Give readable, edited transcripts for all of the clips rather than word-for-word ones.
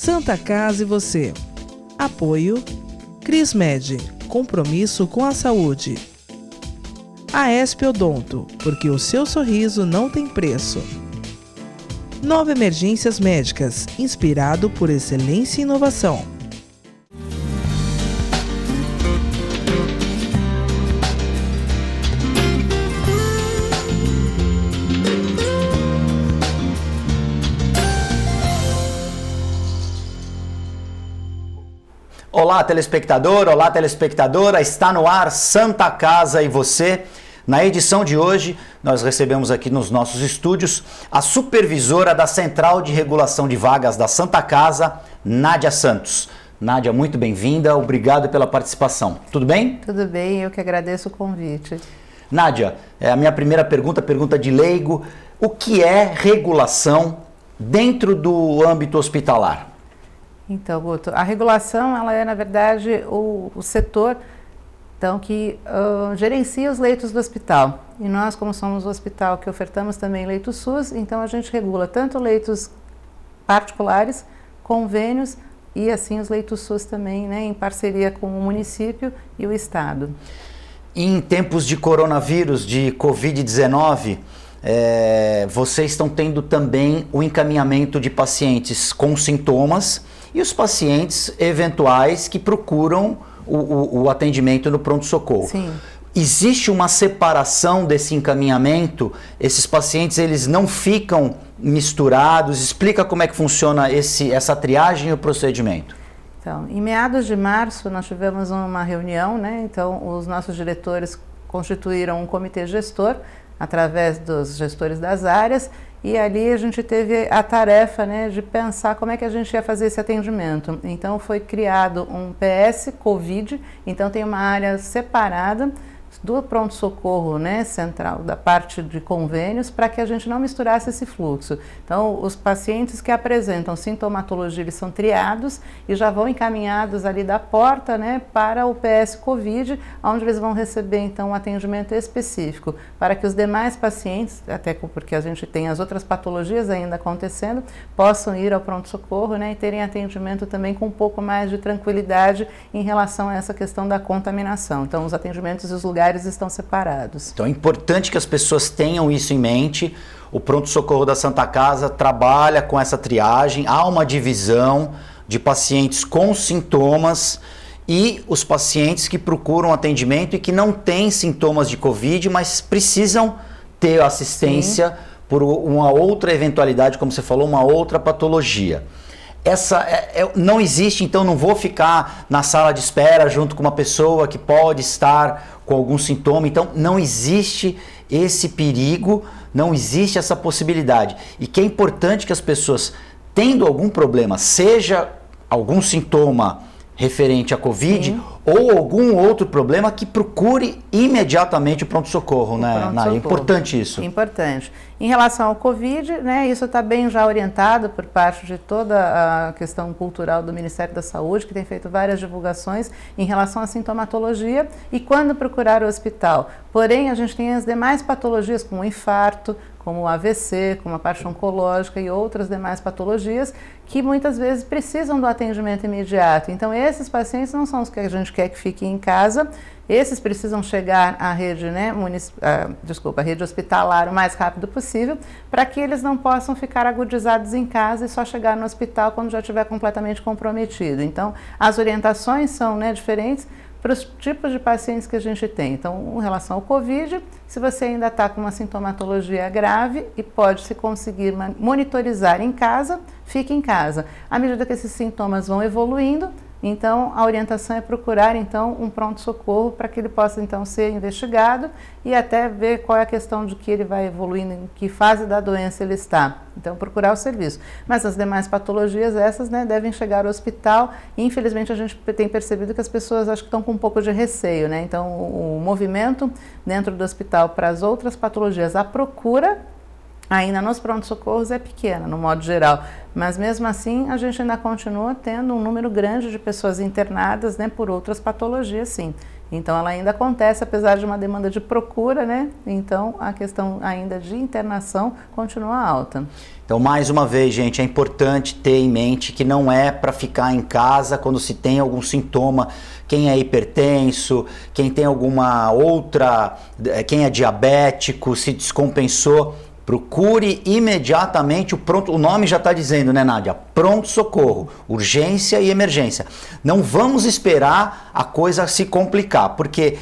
Santa Casa e você. Apoio Crismed, compromisso com a saúde. Aesp Odonto, porque o seu sorriso não tem preço. Nova Emergências Médicas, inspirado por excelência e inovação. Olá, telespectador, olá, telespectadora, está no ar Santa Casa e você. Na edição de hoje, nós recebemos aqui nos nossos estúdios a supervisora da Central de Regulação de Vagas da Santa Casa, Nádia Santos. Nádia, muito bem-vinda, obrigado pela participação. Tudo bem? Tudo bem, eu que agradeço o convite. Nádia, a minha primeira pergunta de leigo, o que é regulação dentro do âmbito hospitalar? Então, Guto, a regulação, ela é, na verdade, o setor então, que gerencia os leitos do hospital. E nós, como somos o hospital que ofertamos também leitos SUS, então a gente regula tanto leitos particulares, convênios e, assim, os leitos SUS também, né, em parceria com o município e o Estado. Em tempos de coronavírus, de Covid-19, vocês estão tendo também o encaminhamento de pacientes com sintomas e os pacientes eventuais que procuram o atendimento no pronto-socorro. Sim. Existe uma separação desse encaminhamento? Esses pacientes, eles não ficam misturados? Explica como é que funciona essa triagem e o procedimento. Então, em meados de março, nós tivemos uma reunião, né? Então, os nossos diretores constituíram um comitê gestor, através dos gestores das áreas, e ali a gente teve a tarefa, né, de pensar como é que a gente ia fazer esse atendimento. Então foi criado um PS Covid, então tem uma área separada do pronto-socorro, né, central, da parte de convênios, para que a gente não misturasse esse fluxo. Então, os pacientes que apresentam sintomatologia, eles são triados e já vão encaminhados ali da porta, né, para o PS Covid, onde eles vão receber, então, um atendimento específico, para que os demais pacientes, até porque a gente tem as outras patologias ainda acontecendo, possam ir ao pronto-socorro, né, e terem atendimento também com um pouco mais de tranquilidade em relação a essa questão da contaminação. Então, os atendimentos e os lugares estão separados. Então é importante que as pessoas tenham isso em mente. O pronto-socorro da Santa Casa trabalha com essa triagem, há uma divisão de pacientes com sintomas e os pacientes que procuram atendimento e que não têm sintomas de Covid, mas precisam ter assistência. Sim. Por uma outra eventualidade, como você falou, uma outra patologia. Não existe, então não vou ficar na sala de espera junto com uma pessoa que pode estar com algum sintoma, então não existe esse perigo, não existe essa possibilidade. E que é importante que as pessoas, tendo algum problema, seja algum sintoma referente à Covid, sim, ou algum outro problema, que procure imediatamente o pronto-socorro, né? É importante isso. Importante. Em relação ao Covid, né, isso está bem já orientado por parte de toda a questão cultural do Ministério da Saúde, que tem feito várias divulgações em relação à sintomatologia e quando procurar o hospital. Porém, a gente tem as demais patologias, como o infarto, como o AVC, como a parte oncológica e outras demais patologias que muitas vezes precisam do atendimento imediato. Então, esses pacientes não são os que a gente quer que fiquem em casa, esses precisam chegar à rede, né, à rede hospitalar o mais rápido possível, para que eles não possam ficar agudizados em casa e só chegar no hospital quando já estiver completamente comprometido. Então, as orientações são, né, diferentes para os tipos de pacientes que a gente tem. Então, em relação ao Covid, se você ainda está com uma sintomatologia grave e pode se conseguir monitorizar em casa, fique em casa. À medida que esses sintomas vão evoluindo, então a orientação é procurar então um pronto-socorro para que ele possa então ser investigado e até ver qual é a questão de que ele vai evoluindo, em que fase da doença ele está. Então procurar o serviço. Mas as demais patologias, essas, né, devem chegar ao hospital e infelizmente a gente tem percebido que as pessoas acho que estão com um pouco de receio, né? Então o movimento dentro do hospital para as outras patologias, a procura ainda nos pronto-socorros é pequena, no modo geral, mas mesmo assim a gente ainda continua tendo um número grande de pessoas internadas, né, por outras patologias, sim. Então ela ainda acontece, apesar de uma demanda de procura, né? Então a questão ainda de internação continua alta. Então, mais uma vez, gente, é importante ter em mente que não é para ficar em casa quando se tem algum sintoma. Quem é hipertenso, quem tem alguma outra, quem é diabético, se descompensou, procure imediatamente o pronto. O nome já está dizendo, né, Nádia? Pronto-socorro, urgência e emergência. Não vamos esperar a coisa se complicar, porque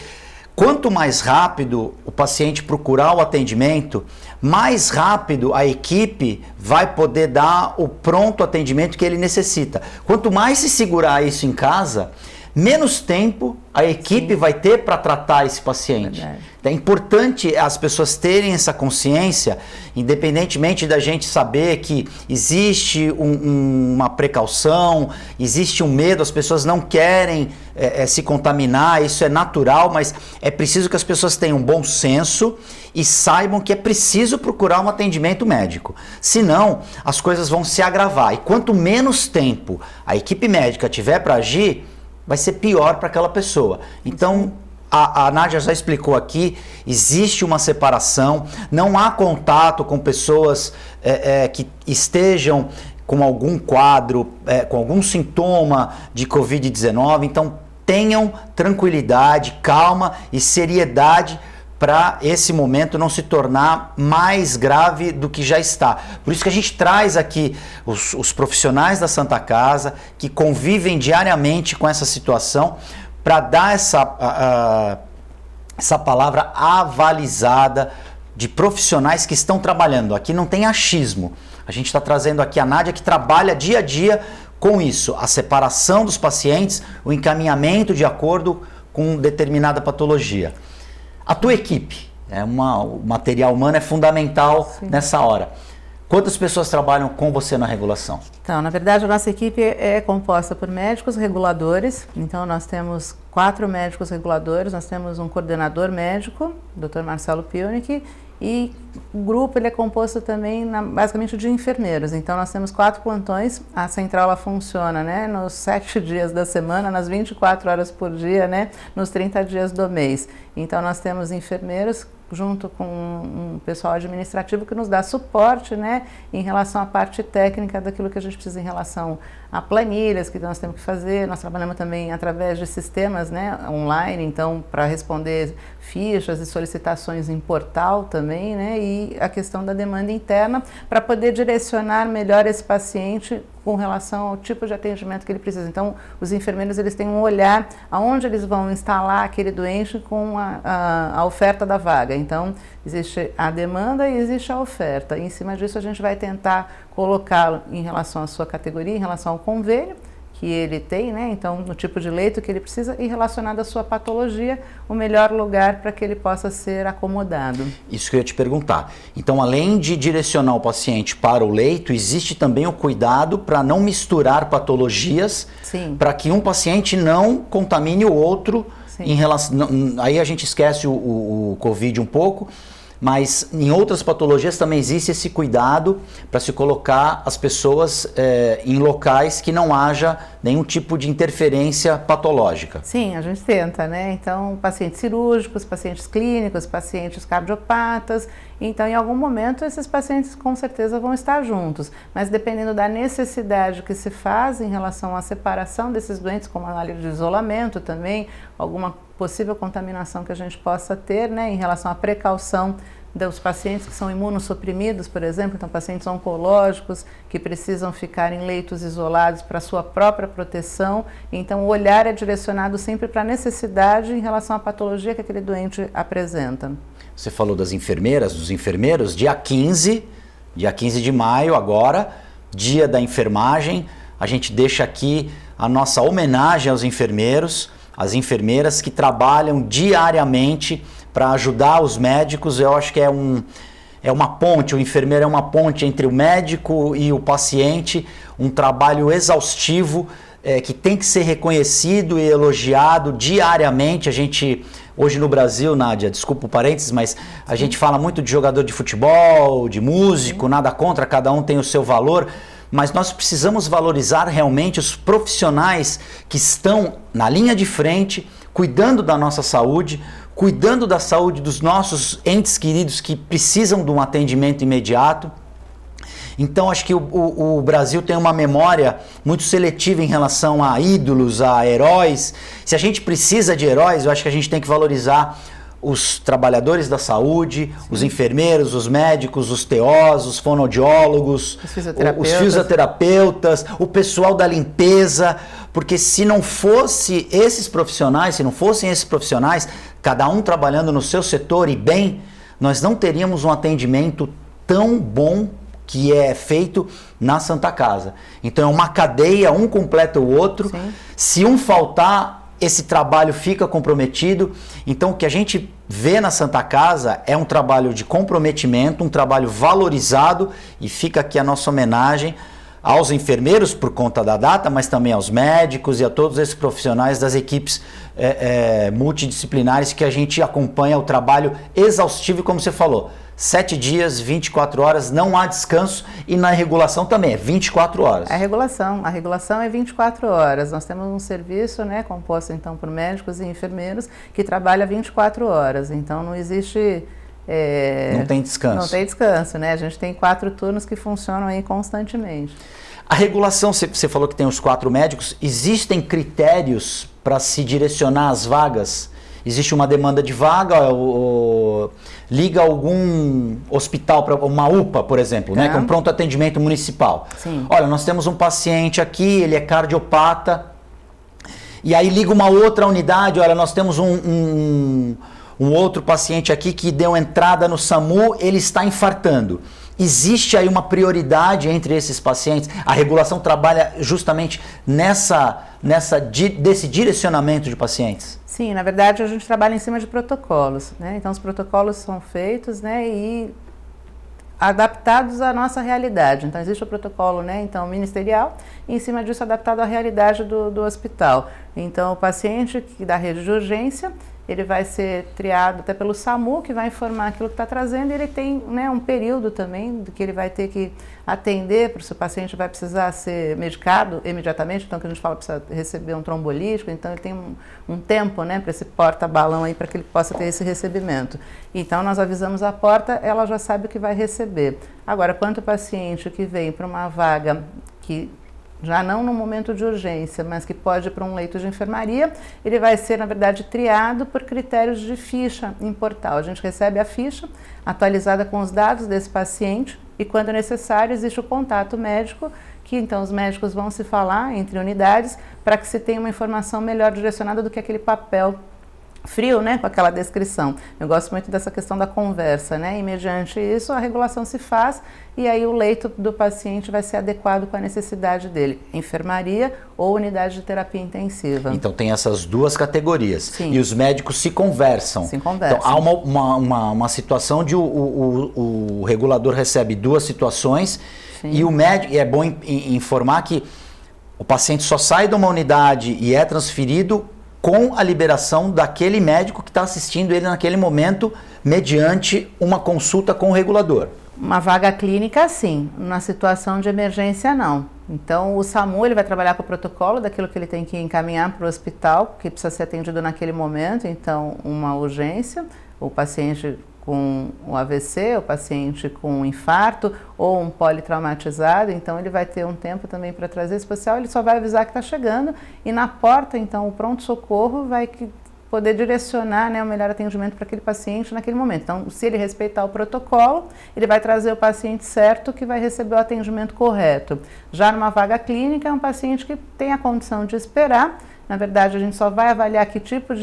quanto mais rápido o paciente procurar o atendimento, mais rápido a equipe vai poder dar o pronto atendimento que ele necessita. Quanto mais se segurar isso em casa, menos tempo a equipe vai ter para tratar esse paciente. Verdade. É importante as pessoas terem essa consciência, independentemente da gente saber que existe uma precaução, existe um medo, as pessoas não querem se contaminar, isso é natural, mas é preciso que as pessoas tenham bom senso e saibam que é preciso procurar um atendimento médico. Senão, as coisas vão se agravar. E quanto menos tempo a equipe médica tiver para agir, vai ser pior para aquela pessoa. Então, a Nádia já explicou aqui, existe uma separação, não há contato com pessoas que estejam com algum quadro, com algum sintoma de Covid-19. Então, tenham tranquilidade, calma e seriedade para esse momento não se tornar mais grave do que já está. Por isso que a gente traz aqui os profissionais da Santa Casa que convivem diariamente com essa situação para dar essa palavra avalizada de profissionais que estão trabalhando. Aqui não tem achismo. A gente está trazendo aqui a Nádia que trabalha dia a dia com isso, a separação dos pacientes, o encaminhamento de acordo com determinada patologia. A tua equipe, o material humano é fundamental nessa hora. Quantas pessoas trabalham com você na regulação? Então, na verdade, a nossa equipe é composta por médicos reguladores. Então, nós temos 4 médicos reguladores, nós temos um coordenador médico, Dr. Marcelo Pionic, e o grupo ele é composto também basicamente de enfermeiros. Então nós temos 4 plantões, a central ela funciona, né, nos 7 dias da semana, nas 24 horas por dia, né, nos 30 dias do mês. Então nós temos enfermeiros junto com um pessoal administrativo que nos dá suporte, né, em relação à parte técnica daquilo que a gente precisa em relação a planilhas que nós temos que fazer. Nós trabalhamos também através de sistemas, né, online, então para responder fichas e solicitações em portal também, né, e a questão da demanda interna para poder direcionar melhor esse paciente com relação ao tipo de atendimento que ele precisa. Então, os enfermeiros eles têm um olhar aonde eles vão instalar aquele doente com a oferta da vaga. Então, existe a demanda e existe a oferta. E, em cima disso, a gente vai tentar colocá-lo em relação à sua categoria, em relação ao convênio que ele tem, né? Então, no tipo de leito que ele precisa e relacionado à sua patologia, o melhor lugar para que ele possa ser acomodado. Isso que eu ia te perguntar. Então, além de direcionar o paciente para o leito, existe também o cuidado para não misturar patologias, para que um paciente não contamine o outro. Em relação, aí a gente esquece o Covid um pouco, mas em outras patologias também existe esse cuidado para se colocar as pessoas em locais que não haja nenhum tipo de interferência patológica. Sim, a gente tenta, né? Então, pacientes cirúrgicos, pacientes clínicos, pacientes cardiopatas. Então, em algum momento, esses pacientes com certeza vão estar juntos, mas dependendo da necessidade que se faz em relação à separação desses doentes, como análise de isolamento também, alguma possível contaminação que a gente possa ter, né, em relação à precaução dos pacientes que são imunossuprimidos, por exemplo, então pacientes oncológicos que precisam ficar em leitos isolados para sua própria proteção. Então o olhar é direcionado sempre para a necessidade em relação à patologia que aquele doente apresenta. Você falou das enfermeiras, dos enfermeiros, dia 15 de maio agora, dia da enfermagem, a gente deixa aqui a nossa homenagem aos enfermeiros, às enfermeiras que trabalham diariamente para ajudar os médicos. Eu acho que é uma ponte, o enfermeiro é uma ponte entre o médico e o paciente, um trabalho exaustivo que tem que ser reconhecido e elogiado diariamente. A gente, hoje no Brasil, Nádia, desculpa o parênteses, mas a gente fala muito de jogador de futebol, de músico, nada contra, cada um tem o seu valor, mas nós precisamos valorizar realmente os profissionais que estão na linha de frente, cuidando da nossa saúde, cuidando da saúde dos nossos entes queridos que precisam de um atendimento imediato. Então, acho que o Brasil tem uma memória muito seletiva em relação a ídolos, a heróis. Se a gente precisa de heróis, eu acho que a gente tem que valorizar os trabalhadores da saúde, os enfermeiros, os médicos, os TOs, os fonoaudiólogos, os fisioterapeutas, o pessoal da limpeza, porque se não fossem esses profissionais, cada um trabalhando no seu setor e bem, nós não teríamos um atendimento tão bom que é feito na Santa Casa. Então é uma cadeia, um completa o outro. Sim. Se um faltar, esse trabalho fica comprometido. Então o que a gente vê na Santa Casa é um trabalho de comprometimento, um trabalho valorizado, e fica aqui a nossa homenagem aos enfermeiros por conta da data, mas também aos médicos e a todos esses profissionais das equipes multidisciplinares que a gente acompanha o trabalho exaustivo, como você falou. 7 dias, 24 horas, não há descanso, e na regulação também é 24 horas. A regulação é 24 horas. Nós temos um serviço, né, composto então por médicos e enfermeiros que trabalha 24 horas. Então não existe... não tem descanso. Não tem descanso, né? A gente tem 4 turnos que funcionam aí constantemente. A regulação, você falou que tem os 4 médicos, existem critérios para se direcionar as vagas? Existe uma demanda de vaga, liga algum hospital, para uma UPA, por exemplo, né, com pronto atendimento municipal. Sim. Olha, nós temos um paciente aqui, ele é cardiopata, e aí liga uma outra unidade, olha, nós temos um outro paciente aqui que deu entrada no SAMU, ele está infartando. Existe aí uma prioridade entre esses pacientes? A regulação trabalha justamente desse direcionamento de pacientes? Sim, na verdade a gente trabalha em cima de protocolos, né? Então os protocolos são feitos, né, e adaptados à nossa realidade. Então existe o protocolo, né, então ministerial, e em cima disso adaptado à realidade do hospital. Então o paciente da rede de urgência, ele vai ser triado até pelo SAMU, que vai informar aquilo que está trazendo, e ele tem, né, um período também que ele vai ter que atender, porque se o paciente vai precisar ser medicado imediatamente, então que a gente fala precisa receber um trombolítico, então ele tem um tempo, né, para esse porta-balão aí, para que ele possa ter esse recebimento. Então nós avisamos a porta, ela já sabe o que vai receber. Agora, quanto o paciente que vem para uma vaga que já não no momento de urgência, mas que pode ir para um leito de enfermaria, ele vai ser, na verdade, triado por critérios de ficha em portal. A gente recebe a ficha atualizada com os dados desse paciente e, quando necessário, existe o contato médico, que então os médicos vão se falar entre unidades para que se tenha uma informação melhor direcionada do que aquele papel frio, né, com aquela descrição. Eu gosto muito dessa questão da conversa, né, e mediante isso a regulação se faz e aí o leito do paciente vai ser adequado com a necessidade dele, enfermaria ou unidade de terapia intensiva. Então tem essas duas categorias. Sim. E os médicos se conversam. Se conversam. Então há uma situação de o regulador recebe 2 situações. Sim. E o médico, e é bom informar que o paciente só sai de uma unidade e é transferido com a liberação daquele médico que está assistindo ele naquele momento, mediante uma consulta com o regulador. Uma vaga clínica, sim. Na situação de emergência, não. Então, o SAMU ele vai trabalhar com o protocolo daquilo que ele tem que encaminhar para o hospital, que precisa ser atendido naquele momento. Então, uma urgência, o paciente com o AVC, o paciente com um infarto ou um politraumatizado, então ele vai ter um tempo também para trazer especial, ele só vai avisar que está chegando e na porta, então, o pronto-socorro vai poder direcionar, né, o melhor atendimento para aquele paciente naquele momento. Então, se ele respeitar o protocolo, ele vai trazer o paciente certo que vai receber o atendimento correto. Já numa vaga clínica, é um paciente que tem a condição de esperar, na verdade a gente só vai avaliar que tipo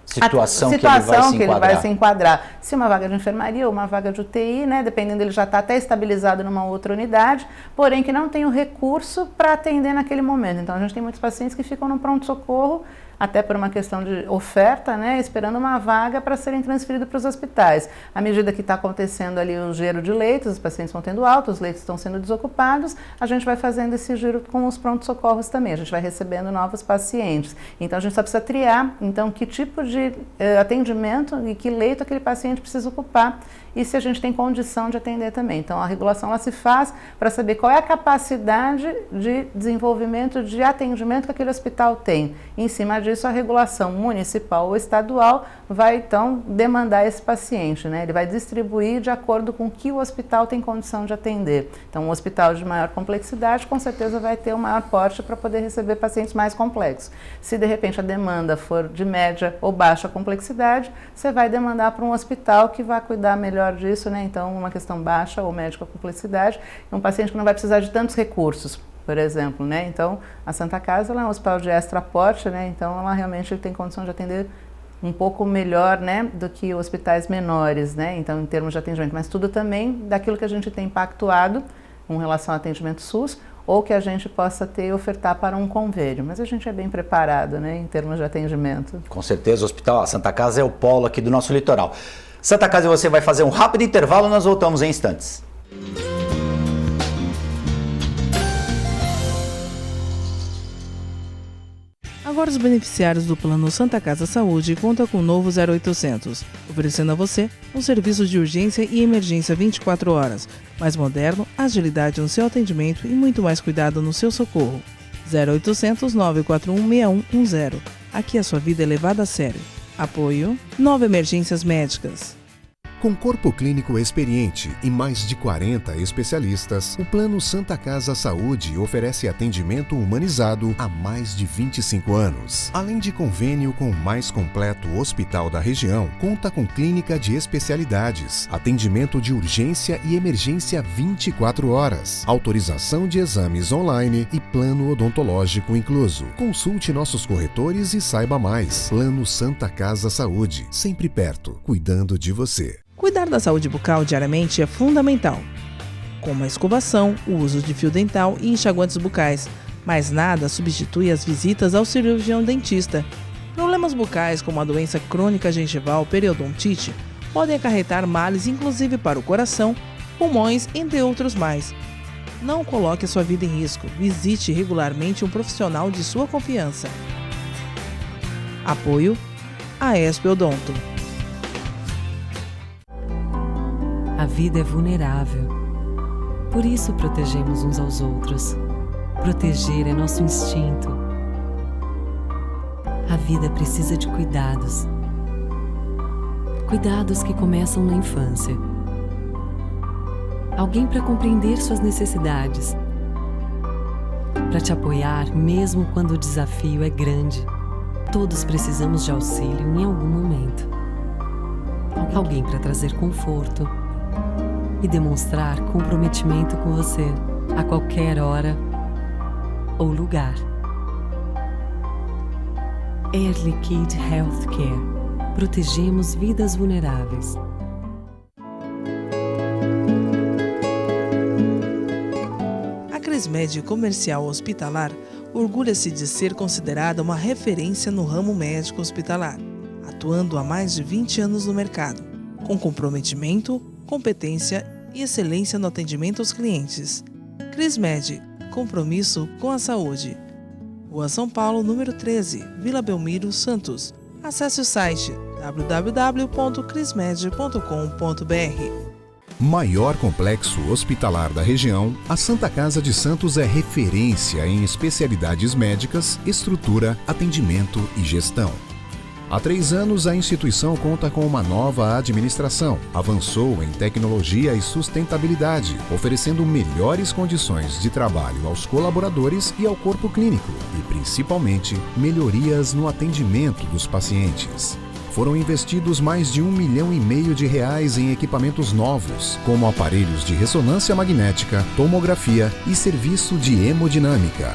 situação que ele vai se enquadrar. Se uma vaga de enfermaria ou uma vaga de UTI, né, dependendo, ele já está até estabilizado numa outra unidade, porém que não tem o recurso para atender naquele momento. Então a gente tem muitos pacientes que ficam no pronto-socorro até por uma questão de oferta, né, esperando uma vaga para serem transferidos para os hospitais. À medida que está acontecendo ali o giro de leitos, os pacientes vão tendo alta, os leitos estão sendo desocupados, a gente vai fazendo esse giro com os pronto-socorros também, a gente vai recebendo novos pacientes. Então a gente só precisa triar, então, que tipo de atendimento e que leito aquele paciente precisa ocupar e se a gente tem condição de atender também. Então a regulação ela se faz para saber qual é a capacidade de desenvolvimento de atendimento que aquele hospital tem. Em cima disso, a regulação municipal ou estadual vai então demandar esse paciente, né? Ele vai distribuir de acordo com o que o hospital tem condição de atender. Então um hospital de maior complexidade com certeza vai ter um maior porte para poder receber pacientes mais complexos. Se de repente a demanda for de média ou baixa complexidade, você vai demandar para um hospital que vai cuidar melhor disso, né? Então uma questão baixa ou média com complexidade, um paciente que não vai precisar de tantos recursos, por exemplo, né? Então a Santa Casa ela é um hospital de extra porte, né? Então ela realmente tem condição de atender um pouco melhor, né, do que hospitais menores, né? Então em termos de atendimento, mas tudo também daquilo que a gente tem pactuado com relação ao atendimento SUS ou que a gente possa ter e ofertar para um convênio. Mas a gente é bem preparado, né, em termos de atendimento. Com certeza, o Hospital a Santa Casa é o polo aqui do nosso litoral. Santa Casa e você vai fazer um rápido intervalo, nós voltamos em instantes. Agora os beneficiários do Plano Santa Casa Saúde contam com o novo 0800, oferecendo a você um serviço de urgência e emergência 24 horas, mais moderno, agilidade no seu atendimento e muito mais cuidado no seu socorro. 0800 941 6110. Aqui a sua vida é levada a sério. Apoio 9 Emergências Médicas. Com corpo clínico experiente e mais de 40 especialistas, o Plano Santa Casa Saúde oferece atendimento humanizado há mais de 25 anos. Além de convênio com o mais completo hospital da região, conta com clínica de especialidades, atendimento de urgência e emergência 24 horas, autorização de exames online e plano odontológico incluso. Consulte nossos corretores e saiba mais. Plano Santa Casa Saúde, sempre perto, cuidando de você. Cuidar da saúde bucal diariamente é fundamental, como a escovação, o uso de fio dental e enxaguantes bucais, mas nada substitui as visitas ao cirurgião dentista. Problemas bucais como a doença crônica gengival periodontite podem acarretar males inclusive para o coração, pulmões, entre outros mais. Não coloque a sua vida em risco, visite regularmente um profissional de sua confiança. Apoio AESP Odonto. A vida é vulnerável. Por isso protegemos uns aos outros. Proteger é nosso instinto. A vida precisa de cuidados. Cuidados que começam na infância. Alguém para compreender suas necessidades. Para te apoiar mesmo quando o desafio é grande. Todos precisamos de auxílio em algum momento. Alguém para trazer conforto e demonstrar comprometimento com você a qualquer hora ou lugar. Air Liquide Healthcare. Protegemos vidas vulneráveis. A Crismed Comercial Hospitalar orgulha-se de ser considerada uma referência no ramo médico hospitalar, atuando há mais de 20 anos no mercado, com comprometimento, competência e excelência no atendimento aos clientes. Crismed, compromisso com a saúde. Rua São Paulo, número 13, Vila Belmiro, Santos. Acesse o site www.crismed.com.br. Maior complexo hospitalar da região, a Santa Casa de Santos é referência em especialidades médicas, estrutura, atendimento e gestão. Há 3 anos, a instituição conta com uma nova administração, avançou em tecnologia e sustentabilidade, oferecendo melhores condições de trabalho aos colaboradores e ao corpo clínico, e principalmente melhorias no atendimento dos pacientes. Foram investidos mais de R$1,5 milhão em equipamentos novos, como aparelhos de ressonância magnética, tomografia e serviço de hemodinâmica.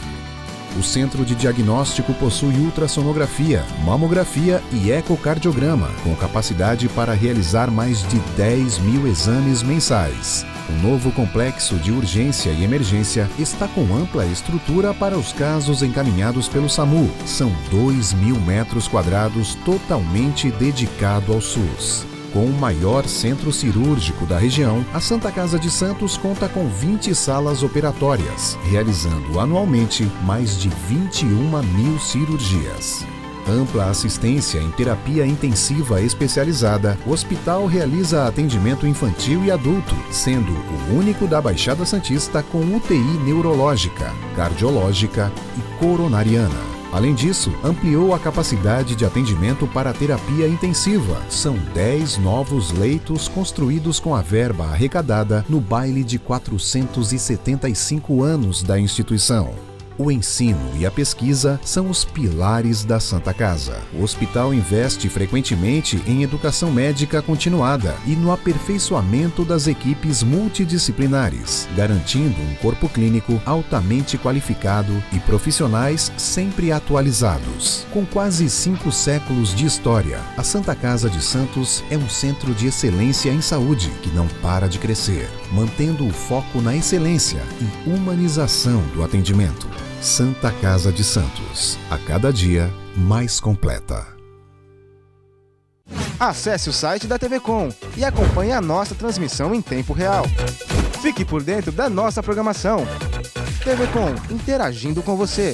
O Centro de Diagnóstico possui ultrassonografia, mamografia e ecocardiograma, com capacidade para realizar mais de 10 mil exames mensais. O novo complexo de urgência e emergência está com ampla estrutura para os casos encaminhados pelo SAMU. São 2.000 metros quadrados totalmente dedicado ao SUS. Com o maior centro cirúrgico da região, a Santa Casa de Santos conta com 20 salas operatórias, realizando anualmente mais de 21.000 cirurgias. Ampla assistência em terapia intensiva especializada, o hospital realiza atendimento infantil e adulto, sendo o único da Baixada Santista com UTI neurológica, cardiológica e coronariana. Além disso, ampliou a capacidade de atendimento para a terapia intensiva. São 10 novos leitos construídos com a verba arrecadada no baile de 475 anos da instituição. O ensino e a pesquisa são os pilares da Santa Casa. O hospital investe frequentemente em educação médica continuada e no aperfeiçoamento das equipes multidisciplinares, garantindo um corpo clínico altamente qualificado e profissionais sempre atualizados. Com quase 5 séculos de história, a Santa Casa de Santos é um centro de excelência em saúde que não para de crescer, mantendo o foco na excelência e humanização do atendimento. Santa Casa de Santos, a cada dia mais completa. Acesse o site da TV Com e acompanhe a nossa transmissão em tempo real. Fique por dentro da nossa programação. TV Com, interagindo com você.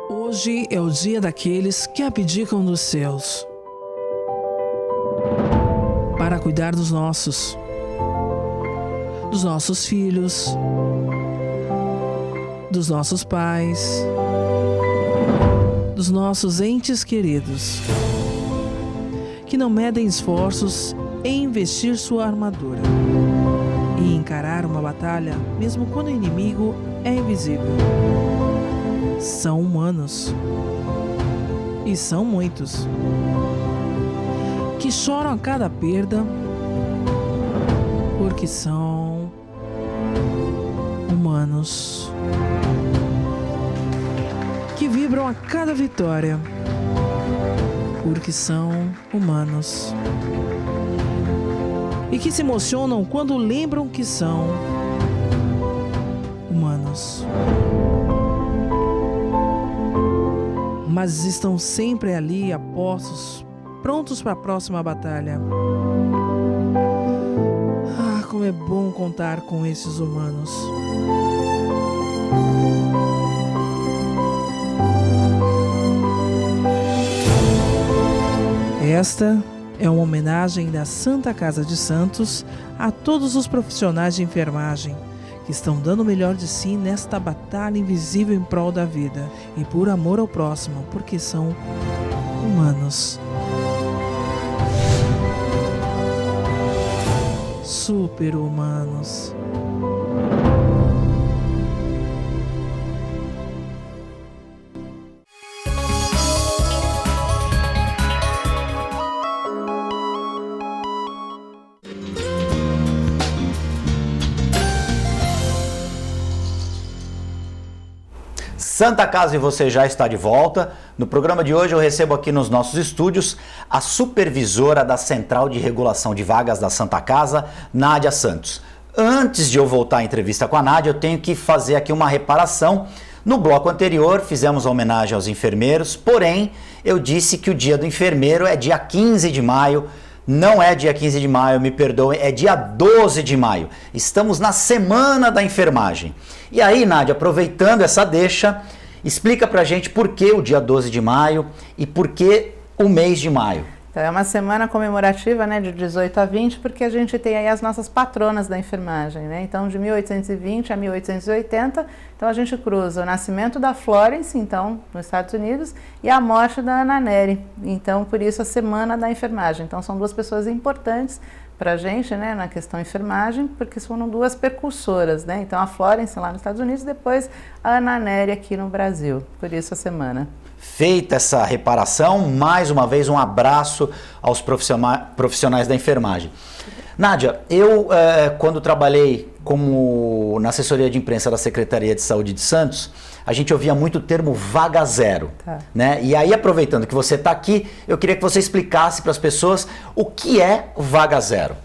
Hoje é o dia daqueles que abdicam dos seus para cuidar dos nossos filhos, dos nossos pais, dos nossos entes queridos, que não medem esforços em investir sua armadura e encarar uma batalha mesmo quando o inimigo é invisível. São humanos, e são muitos, que choram a cada perda porque são humanos, que vibram a cada vitória porque são humanos, e que se emocionam quando lembram que são humanos, mas estão sempre ali apostos, prontos para a próxima batalha. Como é bom contar com esses humanos. Esta é uma homenagem da Santa Casa de Santos a todos os profissionais de enfermagem que estão dando o melhor de si nesta batalha invisível em prol da vida e por amor ao próximo, porque são humanos. Super-humanos. Santa Casa e você já está de volta. No programa de hoje eu recebo aqui nos nossos estúdios a supervisora da Central de Regulação de Vagas da Santa Casa, Nádia Santos. Antes de eu voltar à entrevista com a Nádia, eu tenho que fazer aqui uma reparação. No bloco anterior fizemos a homenagem aos enfermeiros, porém eu disse que o dia do enfermeiro é dia 15 de maio. Não é dia 15 de maio, me perdoem, é dia 12 de maio. Estamos na Semana da Enfermagem. E aí, Nádia, aproveitando essa deixa, explica pra gente por que o dia 12 de maio e por que o mês de maio. Então, é uma semana comemorativa, né, de 18 a 20, porque a gente tem aí as nossas patronas da enfermagem, né? Então, de 1820 a 1880, então a gente cruza o nascimento da Florence, então, nos Estados Unidos, e a morte da Ana Nery. Então, por isso a Semana da Enfermagem. Então, são duas pessoas importantes para a gente, né, na questão enfermagem, porque foram duas percursoras, né? Então, a Florence lá nos Estados Unidos e depois a Ana Nery aqui no Brasil. Por isso a semana. Feita essa reparação, mais uma vez um abraço aos profissionais da enfermagem. Nádia, eu quando trabalhei na assessoria de imprensa da Secretaria de Saúde de Santos, a gente ouvia muito o termo vaga zero. Tá. Né? E aí, aproveitando que você está aqui, eu queria que você explicasse para as pessoas o que é vaga zero.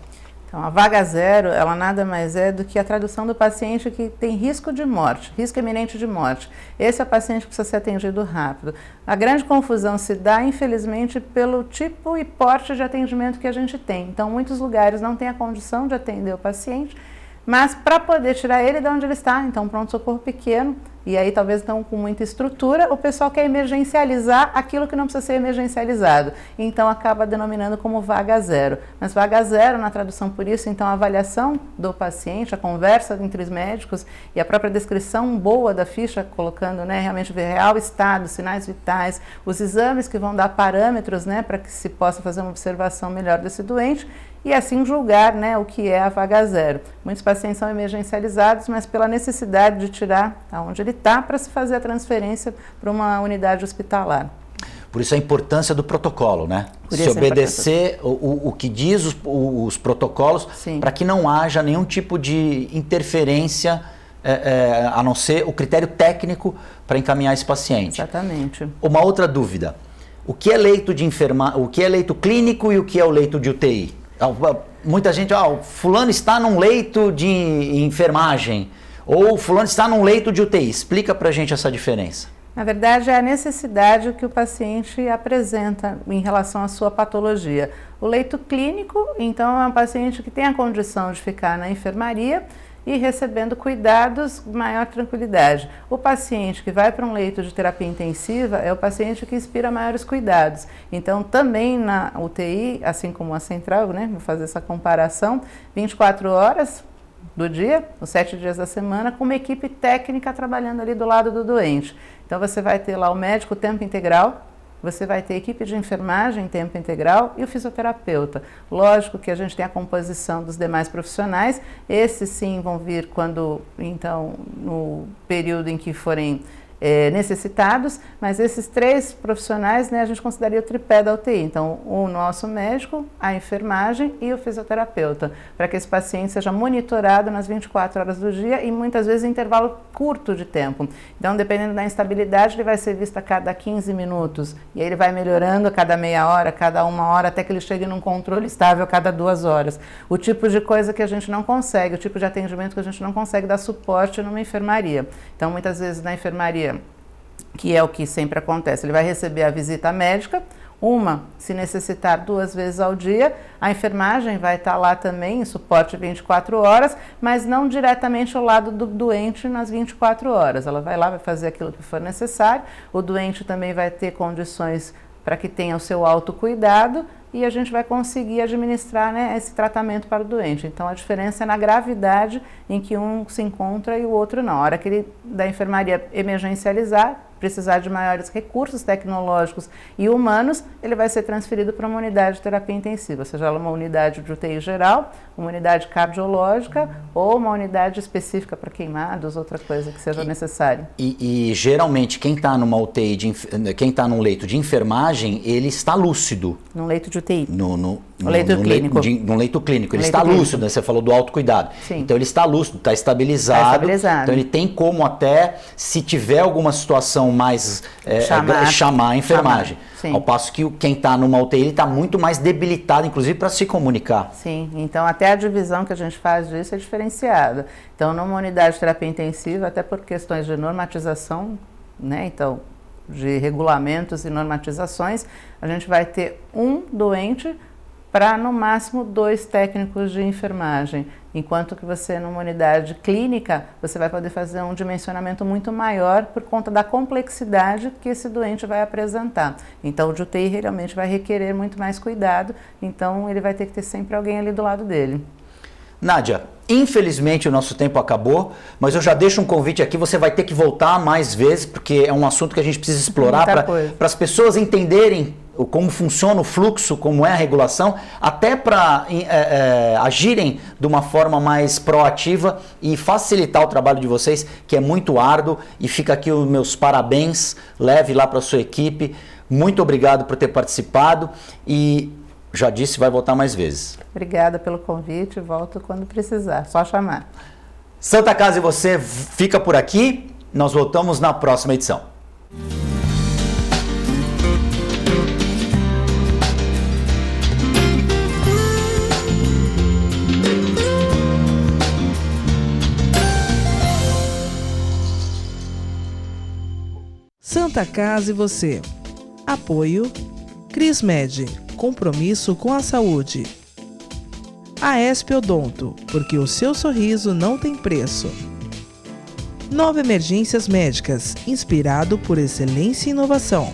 Então, a vaga zero, ela nada mais é do que a tradução do paciente que tem risco de morte, risco iminente de morte. Esse é o paciente que precisa ser atendido rápido. A grande confusão se dá, infelizmente, pelo tipo e porte de atendimento que a gente tem. Então, muitos lugares não têm a condição de atender o paciente, mas para poder tirar ele de onde ele está, então pronto-socorro pequeno, e aí talvez não com muita estrutura, o pessoal quer emergencializar aquilo que não precisa ser emergencializado, então acaba denominando como vaga zero. Mas vaga zero na tradução por isso, então a avaliação do paciente, a conversa entre os médicos e a própria descrição boa da ficha, colocando, né, realmente ver real estado, sinais vitais, os exames que vão dar parâmetros, né, para que se possa fazer uma observação melhor desse doente, e assim julgar, né, o que é a vaga zero. Muitos pacientes são emergencializados, mas pela necessidade de tirar aonde ele está para se fazer a transferência para uma unidade hospitalar. Por isso a importância do protocolo, né? Se obedecer o que diz os protocolos, para que não haja nenhum tipo de interferência, a não ser o critério técnico para encaminhar esse paciente. Exatamente. Uma outra dúvida, o que é leito de enfermagem, o que é leito clínico e o que é o leito de UTI? Muita gente, o fulano está num leito de enfermagem, ou o fulano está num leito de UTI. Explica pra gente essa diferença. Na verdade, é a necessidade que o paciente apresenta em relação à sua patologia. O leito clínico, então, é um paciente que tem a condição de ficar na enfermaria e recebendo cuidados com maior tranquilidade. O paciente que vai para um leito de terapia intensiva é o paciente que inspira maiores cuidados. Então, também na UTI, assim como a central, né, vou fazer essa comparação, 24 horas do dia, os 7 dias da semana, com uma equipe técnica trabalhando ali do lado do doente. Então, você vai ter lá o médico tempo integral, você vai ter equipe de enfermagem em tempo integral e o fisioterapeuta. Lógico que a gente tem a composição dos demais profissionais, esses sim vão vir quando, então, no período em que forem necessitados, mas esses 3 profissionais, né, a gente consideraria o tripé da UTI. Então, o nosso médico, a enfermagem e o fisioterapeuta, para que esse paciente seja monitorado nas 24 horas do dia e muitas vezes em intervalo curto de tempo. Então, dependendo da instabilidade, ele vai ser visto a cada 15 minutos e aí ele vai melhorando a cada meia hora, cada 1 hora, até que ele chegue num controle estável a cada 2 horas. O tipo de coisa que a gente não consegue, o tipo de atendimento que a gente não consegue dar suporte numa enfermaria. Então, muitas vezes na enfermaria, que é o que sempre acontece, ele vai receber a visita médica, se necessitar 2 vezes ao dia, a enfermagem vai estar lá também em suporte 24 horas, mas não diretamente ao lado do doente nas 24 horas. Ela vai lá, vai fazer aquilo que for necessário, o doente também vai ter condições para que tenha o seu autocuidado e a gente vai conseguir administrar, né, esse tratamento para o doente. Então, a diferença é na gravidade em que um se encontra e o outro não. A hora que ele da enfermaria emergencializar, precisar de maiores recursos tecnológicos e humanos, ele vai ser transferido para uma unidade de terapia intensiva, seja ela uma unidade de UTI geral, uma unidade cardiológica ou uma unidade específica para queimados, outra coisa que seja necessária. E geralmente quem está numa UTI, quem está num leito de enfermagem, ele está lúcido. Num leito de UTI. No leito clínico. No leito clínico. Ele está lúcido, né? Você falou do autocuidado. Sim. Então ele está lúcido, está estabilizado. Então ele tem como até, se tiver alguma situação mais, chamar a enfermagem. Ao passo que quem está numa UTI, ele está muito mais debilitado, inclusive, para se comunicar. Sim, então até a divisão que a gente faz disso é diferenciada. Então, numa unidade de terapia intensiva, até por questões de normatização, né, então, de regulamentos e normatizações, a gente vai ter um doente para, no máximo, 2 técnicos de enfermagem. Enquanto que você, numa unidade clínica, você vai poder fazer um dimensionamento muito maior por conta da complexidade que esse doente vai apresentar. Então, o de UTI realmente vai requerer muito mais cuidado, então ele vai ter que ter sempre alguém ali do lado dele. Nádia, infelizmente o nosso tempo acabou, mas eu já deixo um convite aqui, você vai ter que voltar mais vezes, porque é um assunto que a gente precisa explorar para as pessoas entenderem como funciona o fluxo, como é a regulação, até para agirem de uma forma mais proativa e facilitar o trabalho de vocês, que é muito árduo, e fica aqui os meus parabéns, leve lá para a sua equipe, muito obrigado por ter participado e já disse, vai voltar mais vezes. Obrigada pelo convite, volto quando precisar, só chamar. Santa Casa e você fica por aqui. Nós voltamos na próxima edição. Santa Casa e você. Apoio Crismed, compromisso com a saúde. Aesp Odonto, porque o seu sorriso não tem preço. Nova Emergências Médicas, inspirado por excelência e inovação.